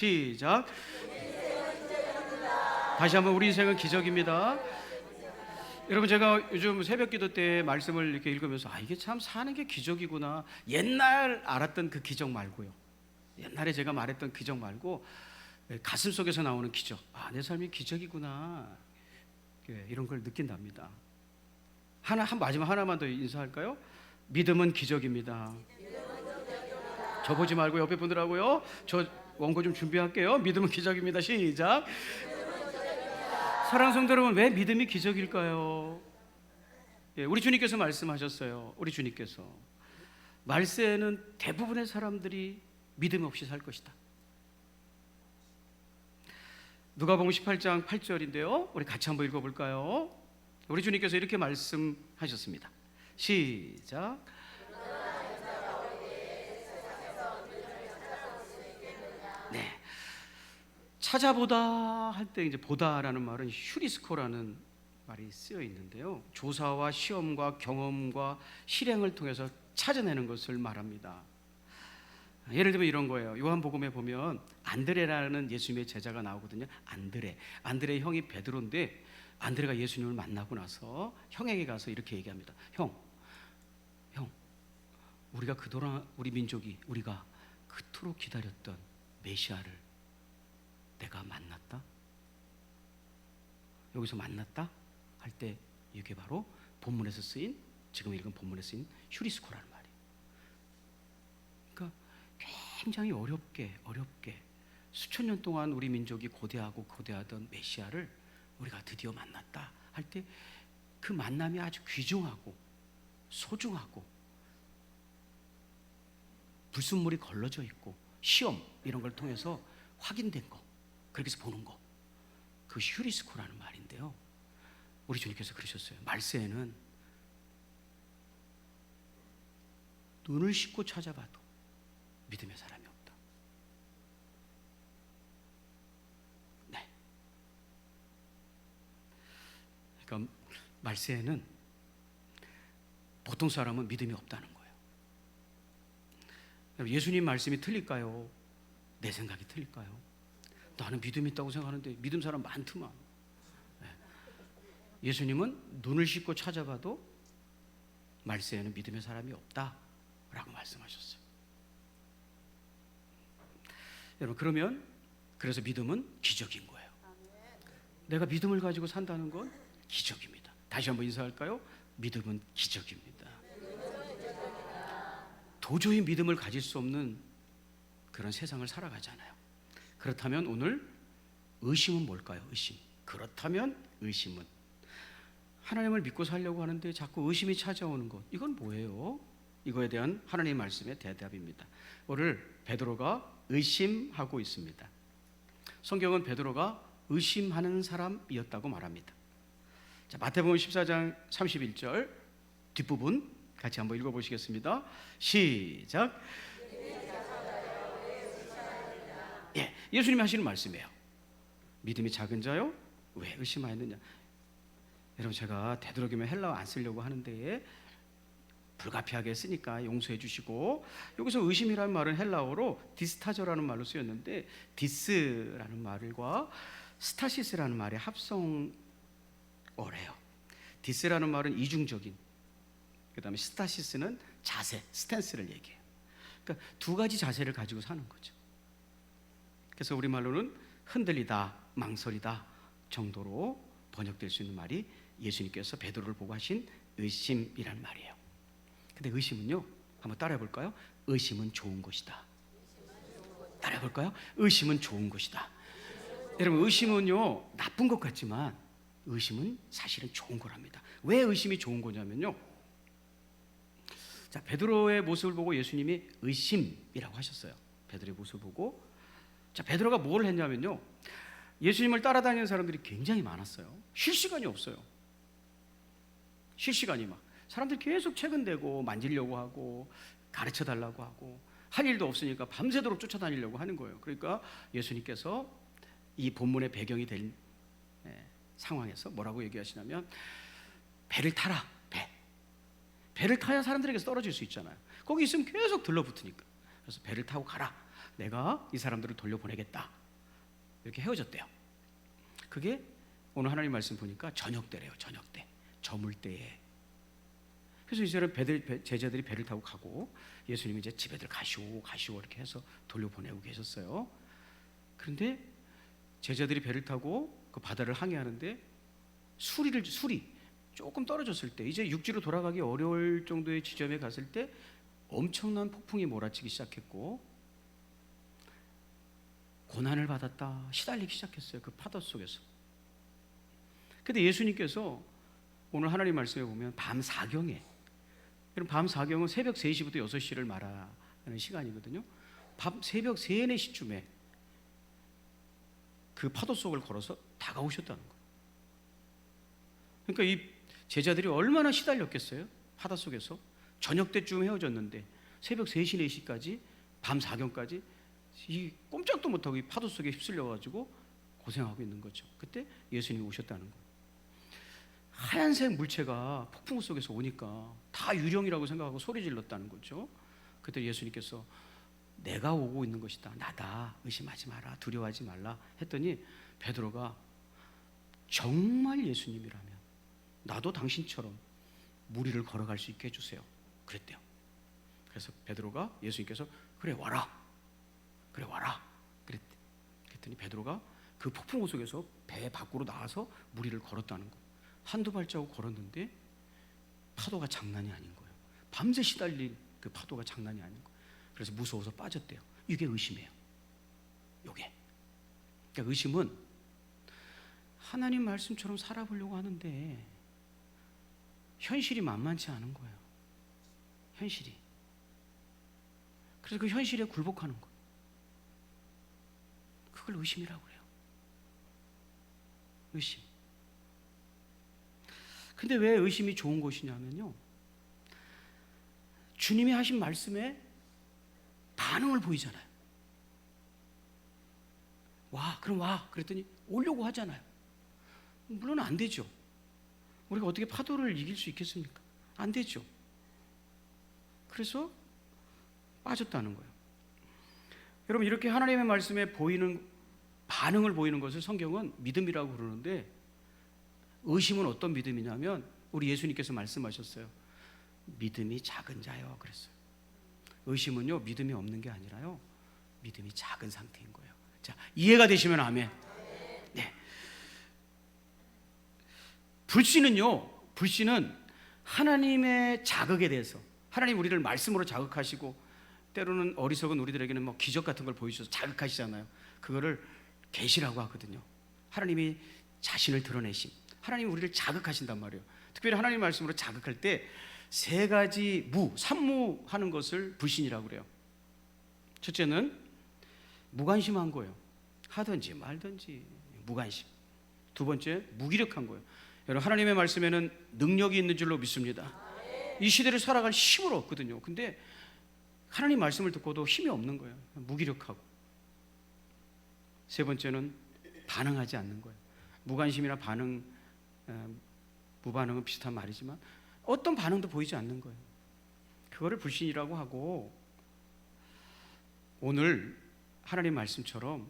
시작. 다시 한번 우리 인생은 기적입니다. 여러분, 제가 요즘 새벽기도 때 말씀을 이렇게 읽으면서 이게 참 사는 게 기적이구나. 옛날 알았던 그 기적 말고요. 옛날에 제가 말했던 기적 말고 가슴 속에서 나오는 기적. 내 삶이 기적이구나. 이런 걸 느낀답니다. 마지막 하나만 더 인사할까요? 믿음은 기적입니다. 저 보지 말고 옆에 분들하고요. 저 원고 좀 준비할게요. 믿음은 기적입니다. 시작. 사랑하는 성도 여러분, 왜 믿음이 기적일까요? 우리 주님께서 말씀하셨어요. 우리 주님께서 말세에는 대부분의 사람들이 믿음 없이 살 것이다. 누가복음 18장 8절인데요. 우리 같이 한번 읽어볼까요? 우리 주님께서 이렇게 말씀하셨습니다. 시작. 네. 찾아보다 할 때 이제 보다라는 말은 휴리스코라는 말이 쓰여 있는데요. 조사와 시험과 경험과 실행을 통해서 찾아내는 것을 말합니다. 예를 들면 이런 거예요. 요한복음에 보면 안드레라는 예수님의 제자가 나오거든요. 안드레 형이 베드로인데 안드레가 예수님을 만나고 나서 형에게 가서 이렇게 얘기합니다. 형, 우리가 그동안 우리 민족이 우리가 그토록 기다렸던 메시아를 내가 만났다? 여기서 만났다? 할 때 이게 바로 본문에서 쓰인, 지금 읽은 본문에 쓰인 휴리스코라는 말이에요. 그러니까 굉장히 어렵게 수천 년 동안 우리 민족이 고대하던 메시아를 우리가 드디어 만났다 할 때 그 만남이 아주 귀중하고 소중하고 불순물이 걸러져 있고 시험 이런 걸 통해서 확인된 거, 그렇게 해서 보는 거, 그 휴리스코라는 말인데요. 우리 주님께서 그러셨어요. 말세에는 눈을 씻고 찾아봐도 믿음의 사람이 없다. 네. 그러니까 말세에는 보통 사람은 믿음이 없다는 거예요. 예수님 말씀이 틀릴까요? 내 생각이 틀릴까요? 나는 믿음이 있다고 생각하는데 믿음 사람 많더만. 예수님은 눈을 씻고 찾아봐도 말세에는 믿음의 사람이 없다라고 말씀하셨어요. 여러분, 그래서 믿음은 기적인 거예요. 내가 믿음을 가지고 산다는 건 기적입니다. 다시 한번 인사할까요? 믿음은 기적입니다. 도저히 믿음을 가질 수 없는 그런 세상을 살아가잖아요. 그렇다면 오늘 의심은 뭘까요? 그렇다면 의심은 하나님을 믿고 살려고 하는데 자꾸 의심이 찾아오는 것, 이건 뭐예요? 이거에 대한 하나님의 말씀의 대답입니다. 오늘 베드로가 의심하고 있습니다. 성경은 베드로가 의심하는 사람이었다고 말합니다. 자, 마태복음 14장 31절 뒷부분 같이 한번 읽어보시겠습니다. 시작. 예수님이 하시는 말씀이에요. 믿음이 작은 자요, 왜 의심하였느냐. 여러분, 제가 되도록이면 헬라어 안 쓰려고 하는데 불가피하게 쓰니까 용서해 주시고, 여기서 의심이라는 말은 헬라어로 디스타저라는 말로 쓰였는데, 디스라는 말과 스타시스라는 말의 합성어래요. 디스라는 말은 이중적인, 그 다음에 스타시스는 자세, 스탠스를 얘기해요. 그러니까 두 가지 자세를 가지고 사는 거죠. 그래서 우리말로는 흔들리다, 망설이다 정도로 번역될 수 있는 말이 예수님께서 베드로를 보고 하신 의심이란 말이에요. 근데 의심은요, 한번 따라해 볼까요? 의심은 좋은 것이다. 따라해 볼까요? 의심은 좋은 것이다. 여러분, 의심은요 나쁜 것 같지만 의심은 사실은 좋은 거랍니다. 왜 의심이 좋은 거냐면요, 자, 베드로의 모습을 보고 예수님이 의심이라고 하셨어요. 베드로의 모습을 보고. 자, 베드로가 뭘 했냐면요, 예수님을 따라다니는 사람들이 굉장히 많았어요. 쉴 시간이 없어요. 쉴 시간이 막 사람들이 계속 체근대고 만지려고 하고 가르쳐 달라고 하고 할 일도 없으니까 밤새도록 쫓아다니려고 하는 거예요. 그러니까 예수님께서 이 본문의 배경이 된 상황에서 뭐라고 얘기하시냐면, 배를 타라. 배를 타야 사람들에게서 떨어질 수 있잖아요. 거기 있으면 계속 들러붙으니까. 그래서 배를 타고 가라 내가 이 사람들을 돌려보내겠다. 이렇게 헤어졌대요. 그게 오늘 하나님 말씀 보니까 저녁 때래요. 저녁 때, 저물 때에. 그래서 이제는 제자들이 배를 타고 가고 예수님이 이제 집에들 가시오 이렇게 해서 돌려보내고 계셨어요. 그런데 제자들이 배를 타고 그 바다를 항해하는데 술이 조금 떨어졌을 때, 이제 육지로 돌아가기 어려울 정도의 지점에 갔을 때 엄청난 폭풍이 몰아치기 시작했고 고난을 받았다, 시달리기 시작했어요. 그 파도 속에서. 근데 예수님께서 오늘 하나님 말씀에 보면 밤 사경에, 여러분 밤 사경은 새벽 3시부터 6시를 말하는 시간이거든요. 밤 새벽 3, 4시쯤에 그 파도 속을 걸어서 다가오셨다는 거예요. 그러니까 이 제자들이 얼마나 시달렸겠어요? 바다 속에서 저녁 때쯤 헤어졌는데 새벽 3시, 4시까지 밤 사경까지 이 꼼짝도 못하고 이 파도 속에 휩쓸려 가지고 고생하고 있는 거죠. 그때 예수님이 오셨다는 거예요. 하얀색 물체가 폭풍 속에서 오니까 다 유령이라고 생각하고 소리 질렀다는 거죠. 그때 예수님께서 내가 오고 있는 것이다, 나다, 의심하지 마라, 두려워하지 말라 했더니 베드로가 정말 예수님이라면 나도 당신처럼 물 위를 걸어갈 수 있게 해주세요 그랬대요. 그래서 베드로가, 예수님께서 그래 와라 그랬더니 베드로가 그 폭풍우 속에서 배 밖으로 나와서 물 위를 걸었다는 거예요. 한두 발자국 걸었는데 파도가 장난이 아닌 거예요. 밤새 시달린 그 파도가 장난이 아닌 거예요. 그래서 무서워서 빠졌대요. 이게 의심이에요. 이게. 그러니까 의심은 하나님 말씀처럼 살아보려고 하는데 현실이 만만치 않은 거예요. 현실이. 그래서 그 현실에 굴복하는 거예요. 그걸 의심이라고 그래요. 의심. 근데 왜 의심이 좋은 것이냐면요, 주님이 하신 말씀에 반응을 보이잖아요. 그럼 와 그랬더니 오려고 하잖아요. 물론 안 되죠. 우리가 어떻게 파도를 이길 수 있겠습니까? 안 되죠. 그래서 빠졌다는 거예요. 여러분, 이렇게 하나님의 말씀에 보이는 반응을 보이는 것을 성경은 믿음이라고 부르는데, 의심은 어떤 믿음이냐면 우리 예수님께서 말씀하셨어요. 믿음이 작은 자요 그랬어요. 의심은요, 믿음이 없는 게 아니라요, 믿음이 작은 상태인 거예요. 자, 이해가 되시면 아멘. 네. 불신은 하나님의 자극에 대해서, 하나님 우리를 말씀으로 자극하시고 때로는 어리석은 우리들에게는 뭐 기적 같은 걸 보여주셔서 자극하시잖아요. 그거를 계시라고 하거든요. 하나님이 자신을 드러내심, 하나님이 우리를 자극하신단 말이에요. 특별히 하나님 말씀으로 자극할 때 3가지 산무하는 것을 불신이라고 그래요. 첫째는 무관심한 거예요. 하든지 말든지 무관심. 두 번째, 무기력한 거예요. 여러분, 하나님의 말씀에는 능력이 있는 줄로 믿습니다. 이 시대를 살아갈 힘은 없거든요. 근데 하나님 말씀을 듣고도 힘이 없는 거예요. 무기력하고. 세 번째는 반응하지 않는 거예요. 무관심이나 무반응은 비슷한 말이지만 어떤 반응도 보이지 않는 거예요. 그거를 불신이라고 하고, 오늘 하나님 말씀처럼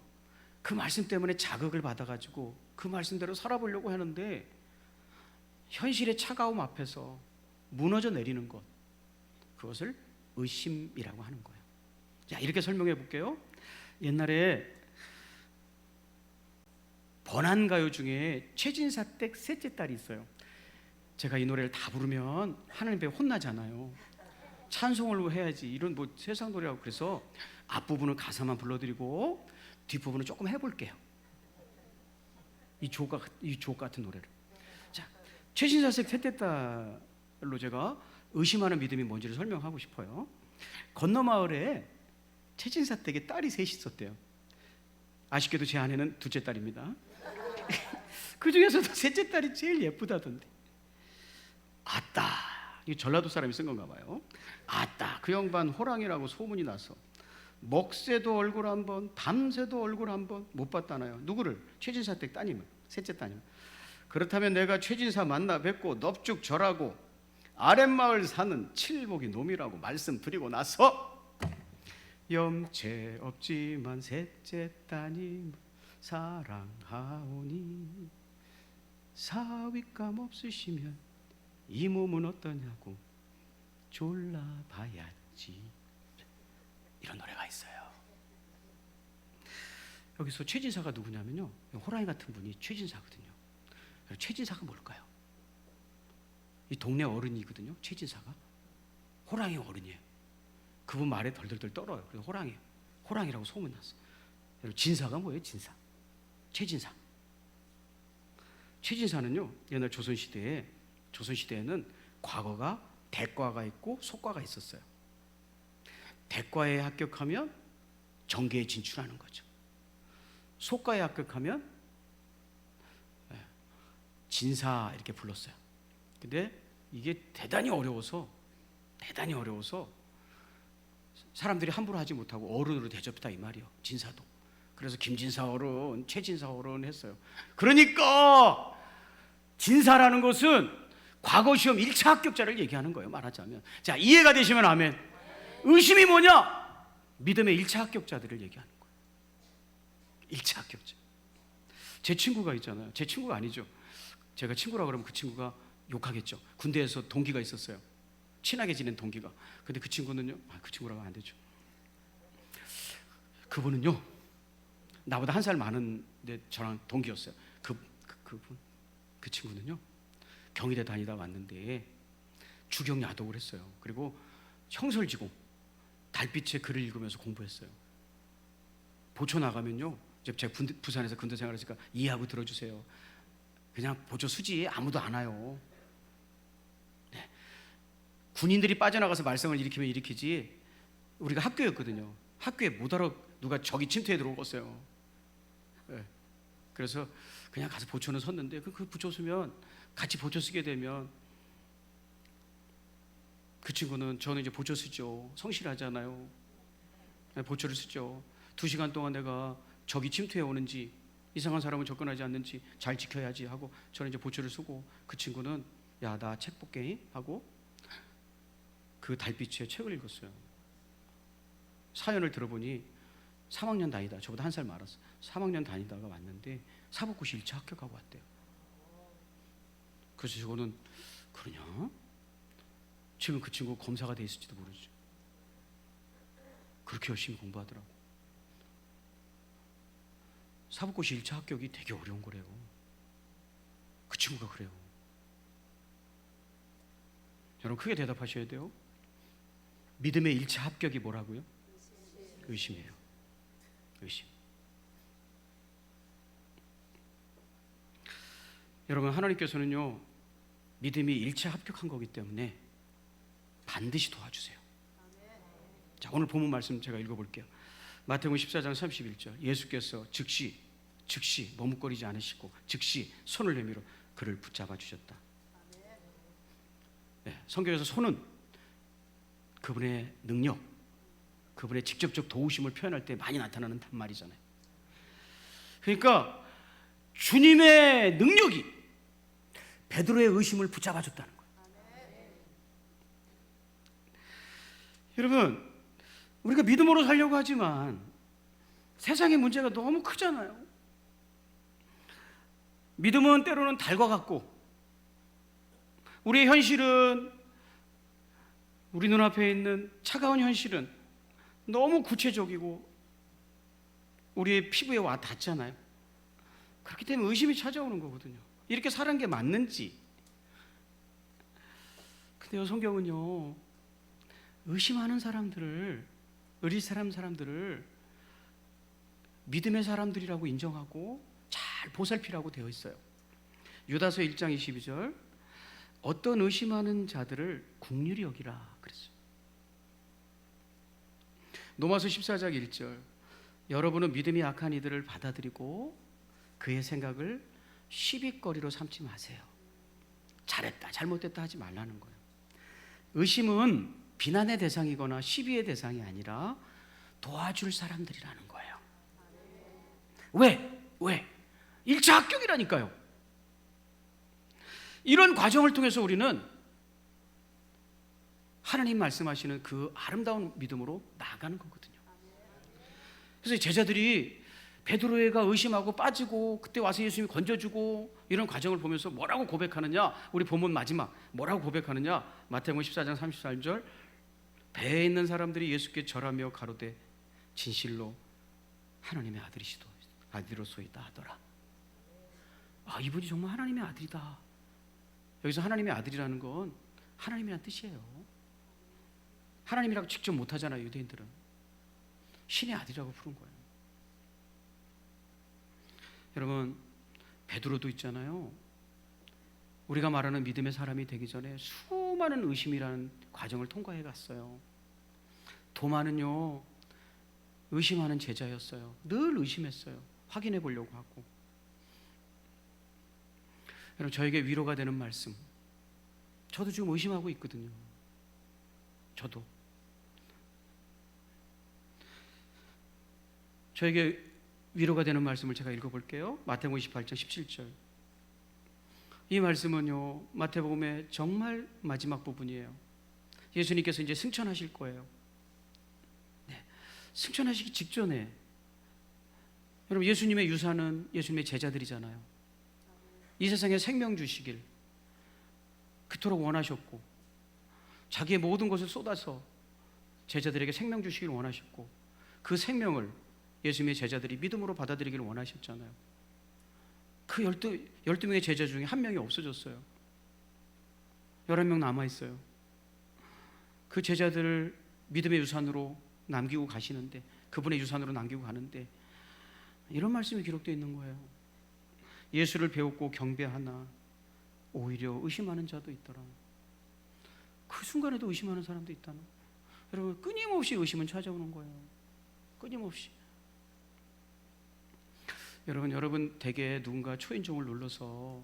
그 말씀 때문에 자극을 받아가지고 그 말씀대로 살아보려고 하는데 현실의 차가움 앞에서 무너져 내리는 것, 그것을 의심이라고 하는 거예요. 자, 이렇게 설명해 볼게요. 옛날에 번안가요 중에 최진사댁 셋째 딸이 있어요. 제가 이 노래를 다 부르면 하나님 앞에 혼나잖아요. 찬송을 해야지, 이런 뭐 세상 노래라고. 그래서 앞부분은 가사만 불러드리고 뒷부분은 조금 해볼게요. 이 주옥 같은 노래를. 자, 최진사댁 셋째 딸로 제가 의심하는 믿음이 뭔지를 설명하고 싶어요. 건너마을에 최진사댁에 딸이 셋이 있었대요. 아쉽게도 제 아내는 둘째 딸입니다. 그 중에서도 셋째 딸이 제일 예쁘다던데. 아따, 이 전라도 사람이 쓴 건가 봐요. 아따, 그 양반 호랑이라고 소문이 나서 먹새도 얼굴 한 번, 밤새도 얼굴 한 번 못 봤다나요. 누구를? 최진사댁 따님을, 셋째 따님. 그렇다면 내가 최진사 만나 뵙고 넙죽 절하고 아랫마을 사는 칠복이 놈이라고 말씀드리고 나서 염체 없지만 셋째 따님 사랑하오니 사윗감 없으시면 이 몸은 어떠냐고 졸라봐야지. 이런 노래가 있어요. 여기서 최진사가 누구냐면요, 호랑이 같은 분이 최진사거든요. 최진사가 뭘까요? 이 동네 어른이거든요. 최진사가 호랑이 어른이에요. 그분 말에 덜덜덜 떨어요. 그래서 호랑이라고 소문났어요. 진사가 뭐예요? 진사. 최진사. 최진사는요, 옛날 조선시대에는 과거가 대과가 있고 속과가 있었어요. 대과에 합격하면 정계에 진출하는 거죠. 속과에 합격하면 진사 이렇게 불렀어요. 근데 이게 대단히 어려워서 사람들이 함부로 하지 못하고 어른으로 대접했다 이 말이요. 진사도. 그래서 김진사 어른, 최진사 어른 했어요. 그러니까 진사라는 것은 과거 시험 1차 합격자를 얘기하는 거예요. 말하자면. 자, 이해가 되시면 아멘. 의심이 뭐냐? 믿음의 1차 합격자들을 얘기하는 거예요. 1차 합격자. 제 친구가 있잖아요. 제 친구가 아니죠. 제가 친구라 그러면 그 친구가 욕하겠죠. 군대에서 동기가 있었어요. 친하게 지낸 동기가. 근데 그 친구는요, 그 친구라고 안 되죠. 그분은요, 나보다 한 살 많은데 저랑 동기였어요. 그 친구는요, 경희대 다니다 왔는데 주경야독을 했어요. 그리고 형설지공, 달빛의 글을 읽으면서 공부했어요. 보초 나가면요, 제가 부산에서 군대 생활했으니까 이해하고 들어주세요. 그냥 보초 수지 아무도 안 와요. 네. 군인들이 빠져나가서 말썽을 일으키면 일으키지, 우리가 학교였거든요. 학교에 못 알아 누가 적이 침투해 들어오겠어요. 네. 그래서 그냥 가서 보초는 섰는데 그 보초 서면 같이 보초 쓰게 되면 그 친구는, 저는 이제 보초 쓰죠. 성실하잖아요. 보초를 쓰죠. 2시간 동안 내가 적이 침투해 오는지, 이상한 사람은 접근하지 않는지 잘 지켜야지 하고 저는 이제 보초를 쓰고, 그 친구는 야, 나 책 볼게 하고 그 달빛의 책을 읽었어요. 사연을 들어보니 3학년 다니다, 저보다 한 살 많았어. 3학년 다니다가 왔는데 사법고시 1차 합격하고 왔대요. 그래서 저거는, 그러냐? 지금 그 친구 검사가 돼 있을지도 모르죠. 그렇게 열심히 공부하더라고. 사법고시 1차 합격이 되게 어려운 거래요. 그 친구가 그래요. 여러분 크게 대답하셔야 돼요. 믿음의 1차 합격이 뭐라고요? 의심이에요. 의심. 여러분, 하나님께서는요, 믿음이 1차 합격한 거기 때문에 반드시 도와주세요. 자, 오늘 본문 말씀 제가 읽어볼게요. 마태복음 14장 31절. 예수께서 즉시 머뭇거리지 않으시고 즉시 손을 내밀어 그를 붙잡아 주셨다. 네, 성경에서 손은 그분의 능력, 그분의 직접적 도우심을 표현할 때 많이 나타나는 단말이잖아요. 그러니까 주님의 능력이 베드로의 의심을 붙잡아 줬다는 거예요. 여러분, 우리가 믿음으로 살려고 하지만 세상의 문제가 너무 크잖아요. 믿음은 때로는 달과 같고, 우리의 현실은, 우리 눈앞에 있는 차가운 현실은 너무 구체적이고 우리의 피부에 와 닿잖아요. 그렇기 때문에 의심이 찾아오는 거거든요. 이렇게 사는 게 맞는지. 근데요, 성경은요, 의심하는 사람들을, 사람들을 믿음의 사람들이라고 인정하고 잘 보살피라고 되어 있어요. 유다서 1장 22절. 어떤 의심하는 자들을 긍휼히 여기라 그랬어요. 로마서 14장 1절. 여러분은 믿음이 약한 이들을 받아들이고 그의 생각을 시비거리로 삼지 마세요. 잘했다, 잘못됐다 하지 말라는 거예요. 의심은 비난의 대상이거나 시비의 대상이 아니라 도와줄 사람들이라는 거예요. 왜? 1차 합격이라니까요. 이런 과정을 통해서 우리는 하나님 말씀하시는 그 아름다운 믿음으로 나아가는 거거든요. 그래서 제자들이 베드로가 의심하고 빠지고 그때 와서 예수님이 건져주고 이런 과정을 보면서 뭐라고 고백하느냐, 우리 본문 마지막 뭐라고 고백하느냐, 마태복음 14장 34절, 배에 있는 사람들이 예수께 절하며 가로되 진실로 하나님의 아들이로소이다 하더라. 아, 이분이 정말 하나님의 아들이다. 여기서 하나님의 아들이라는 건 하나님이란 뜻이에요. 하나님이라고 직접 못하잖아요. 유대인들은 신의 아들이라고 부른 거예요. 여러분, 베드로도 있잖아요. 우리가 말하는 믿음의 사람이 되기 전에 수많은 의심이라는 과정을 통과해 갔어요. 도마는요, 의심하는 제자였어요. 늘 의심했어요. 확인해 보려고 하고. 여러분, 저에게 위로가 되는 말씀, 저도 지금 의심하고 있거든요. 저도. 저에게 위로가 되는 말씀을 제가 읽어볼게요. 마태복음 28장 17절. 이 말씀은요, 마태복음의 정말 마지막 부분이에요. 예수님께서 이제 승천하실 거예요. 네, 승천하시기 직전에, 여러분, 예수님의 유산은 예수님의 제자들이잖아요. 이 세상에 생명 주시길 그토록 원하셨고, 자기의 모든 것을 쏟아서 제자들에게 생명 주시길 원하셨고, 그 생명을 예수님의 제자들이 믿음으로 받아들이기를 원하셨잖아요. 그 12명의 제자 중에 한 명이 없어졌어요. 11명 남아있어요. 그 제자들을 믿음의 유산으로 남기고 가시는데, 그분의 유산으로 남기고 가는데 이런 말씀이 기록되어 있는 거예요. 예수를 배웠고 경배하나 오히려 의심하는 자도 있더라. 그 순간에도 의심하는 사람도 있다는. 여러분, 끊임없이 의심은 찾아오는 거예요. 끊임없이. 여러분 댁에 누군가 초인종을 눌러서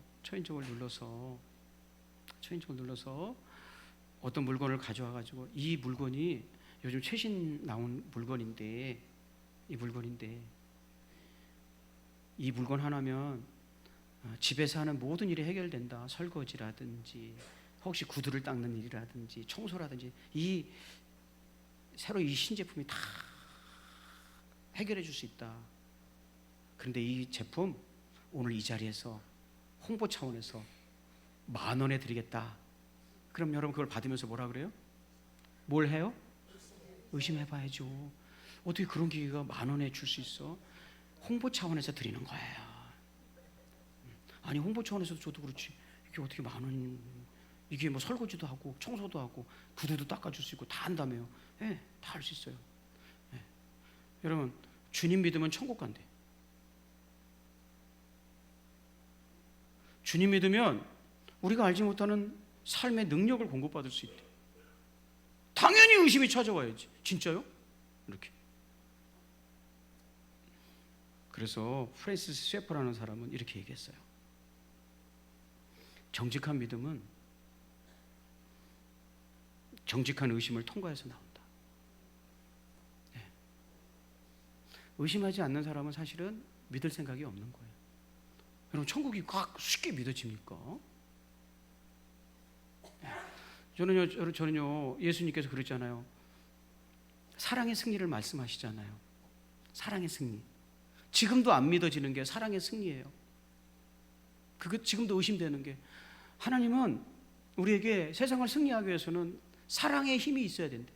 어떤 물건을 가져와 가지고, 이 물건이 요즘 최신 나온 물건인데 이 물건 하나면 집에서 하는 모든 일이 해결된다. 설거지라든지 혹시 구두를 닦는 일이라든지 청소라든지, 이 새로 이 신제품이 다 해결해 줄 수 있다. 그런데 이 제품 오늘 이 자리에서 홍보 차원에서 10,000원에 드리겠다. 그럼 여러분 그걸 받으면서 뭐라 그래요? 뭘 해요? 의심해봐야죠. 어떻게 그런 기계가 10,000원에 줄 수 있어? 홍보 차원에서 드리는 거예요. 아니, 홍보 차원에서 줘도 그렇지, 이게 어떻게 10,000원, 이게 뭐 설거지도 하고 청소도 하고 구두도 닦아줄 수 있고 다 한다며요. 예, 다 할 수 있어요. 예. 여러분, 주님 믿으면 천국 간대. 주님 믿으면 우리가 알지 못하는 삶의 능력을 공급받을 수 있대. 당연히 의심이 찾아와야지. 진짜요? 이렇게. 그래서 프랜시스 셰퍼라는 사람은 이렇게 얘기했어요. 정직한 믿음은 정직한 의심을 통과해서 나온다. 네. 의심하지 않는 사람은 사실은 믿을 생각이 없는 거예요. 여러분, 천국이 쉽게 믿어집니까? 네. 저는요, 예수님께서 그랬잖아요. 사랑의 승리를 말씀하시잖아요. 사랑의 승리. 지금도 안 믿어지는 게 사랑의 승리예요. 그거 지금도 의심되는 게, 하나님은 우리에게 세상을 승리하기 위해서는 사랑의 힘이 있어야 된대.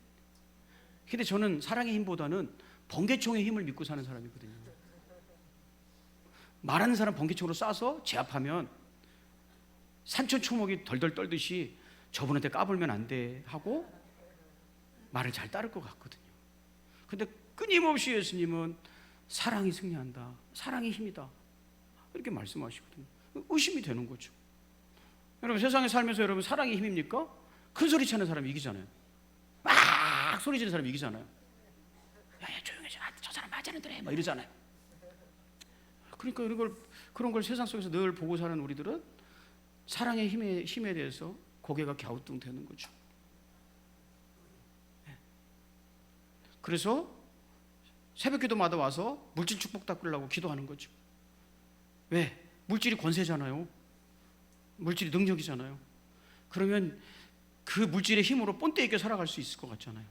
근데 저는 사랑의 힘보다는 번개총의 힘을 믿고 사는 사람이거든요. 말하는 사람 번개총으로 쏴서 제압하면 산천초목이 덜덜 떨듯이 저분한테 까불면 안 돼 하고 말을 잘 따를 것 같거든요. 근데 끊임없이 예수님은 사랑이 승리한다, 사랑의 힘이다, 이렇게 말씀하시거든요. 의심이 되는 거죠. 여러분, 세상에 살면서 여러분 사랑의 힘입니까? 큰 소리 치는 사람이 이기잖아요. 막 소리 지르는 사람이 이기잖아요. 야, 조용해져. 저 사람 맞았는데 막 이러잖아요. 그러니까 그런 걸 세상 속에서 늘 보고 사는 우리들은 사랑의 힘에 대해서 고개가 갸우뚱되는 거죠. 그래서 새벽기도마다 와서 물질 축복 닦으려고 기도하는 거죠. 왜? 물질이 권세잖아요. 물질이 능력이잖아요. 그러면 그 물질의 힘으로 본때 있게 살아갈 수 있을 것 같잖아요.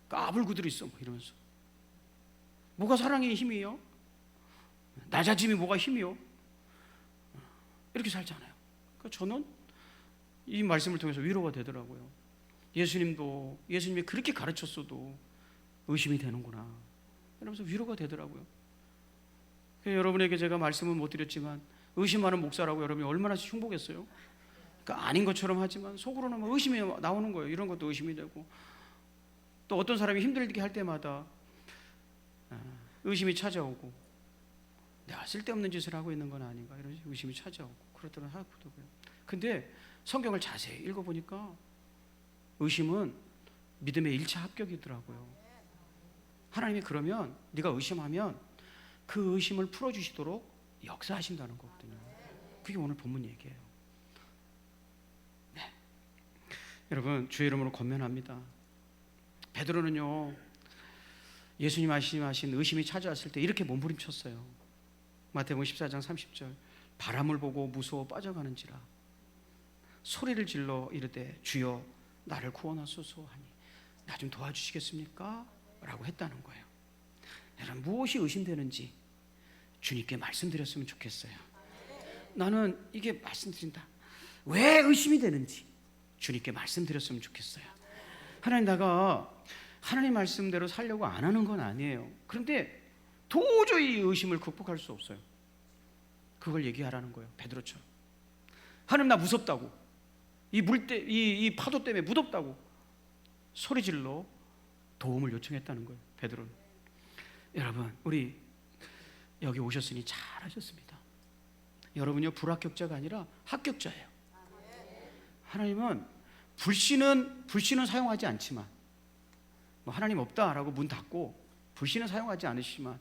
까불고들 있어 뭐 이러면서. 뭐가 사랑의 힘이요? 낮아짐이 뭐가 힘이요? 이렇게 살잖아요. 그러니까 저는 이 말씀을 통해서 위로가 되더라고요. 예수님이 그렇게 가르쳤어도 의심이 되는구나 이러면서 위로가 되더라고요. 여러분에게 제가 말씀은 못 드렸지만 의심하는 목사라고 여러분이 얼마나 흉보겠어요? 그러니까 아닌 것처럼 하지만 속으로는 뭐 의심이 나오는 거예요. 이런 것도 의심이 되고, 또 어떤 사람이 힘들게 할 때마다 의심이 찾아오고, 내가 쓸데없는 짓을 하고 있는 건 아닌가 이런 의심이 찾아오고 그러더라고요. 근데 성경을 자세히 읽어보니까 의심은 믿음의 1차 합격이더라고요. 하나님이 그러면 네가 의심하면 그 의심을 풀어주시도록 역사하신다는 거거든요. 그게 오늘 본문 얘기예요. 네. 여러분, 주의 이름으로 권면합니다. 베드로는요, 예수님 말씀하신 의심이 찾아왔을 때 이렇게 몸부림쳤어요. 마태복음 14장 30절, 바람을 보고 무서워 빠져가는지라 소리를 질러 이르되 주여 나를 구원하소서 하니 나 좀 도와주시겠습니까? 라고 했다는 거예요. 여러분, 무엇이 의심되는지 주님께 말씀드렸으면 좋겠어요. 나는 이게 말씀드린다. 왜 의심이 되는지 주님께 말씀드렸으면 좋겠어요. 하나님, 내가 하나님 말씀대로 살려고 안 하는 건 아니에요. 그런데 도저히 의심을 극복할 수 없어요. 그걸 얘기하라는 거예요. 베드로처럼. 하나님, 나 무섭다고, 이 파도 때문에 무섭다고 소리질러 도움을 요청했다는 거예요. 베드로는. 여러분, 우리 여기 오셨으니 잘하셨습니다. 여러분요, 불합격자가 아니라 합격자예요. 하나님은 불신은 사용하지 않지만, 뭐 하나님 없다라고 문 닫고 불신은 사용하지 않으시지만,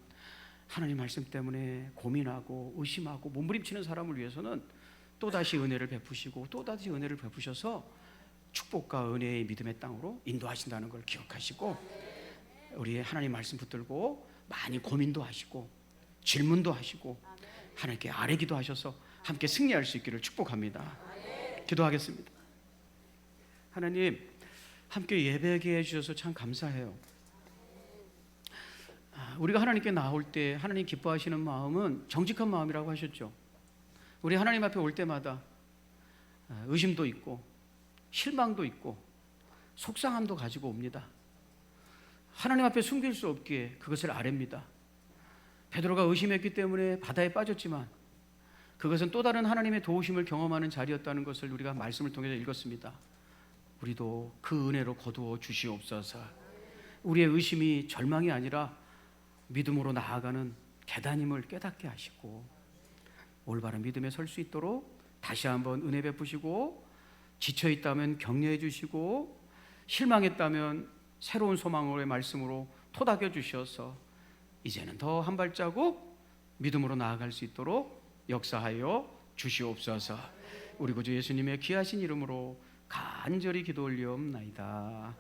하나님 말씀 때문에 고민하고 의심하고 몸부림치는 사람을 위해서는 또다시 은혜를 베푸시고 또다시 은혜를 베푸셔서 축복과 은혜의 믿음의 땅으로 인도하신다는 걸 기억하시고, 우리 하나님 말씀 붙들고 많이 고민도 하시고 질문도 하시고 하나님께 아뢰기도 하셔서 함께 승리할 수 있기를 축복합니다. 기도하겠습니다. 하나님, 함께 예배하게 해주셔서 참 감사해요. 우리가 하나님께 나올 때 하나님 기뻐하시는 마음은 정직한 마음이라고 하셨죠. 우리 하나님 앞에 올 때마다 의심도 있고 실망도 있고 속상함도 가지고 옵니다. 하나님 앞에 숨길 수 없기에 그것을 아뢰입니다. 베드로가 의심했기 때문에 바다에 빠졌지만 그것은 또 다른 하나님의 도우심을 경험하는 자리였다는 것을 우리가 말씀을 통해서 읽었습니다. 우리도 그 은혜로 거두어 주시옵소서. 우리의 의심이 절망이 아니라 믿음으로 나아가는 계단임을 깨닫게 하시고, 올바른 믿음에 설 수 있도록 다시 한번 은혜 베푸시고, 지쳐있다면 격려해 주시고, 실망했다면 새로운 소망의 말씀으로 토닥여 주셔서 이제는 더 한 발자국 믿음으로 나아갈 수 있도록 역사하여 주시옵소서. 우리 구주 예수님의 귀하신 이름으로 간절히 기도 올리옵나이다.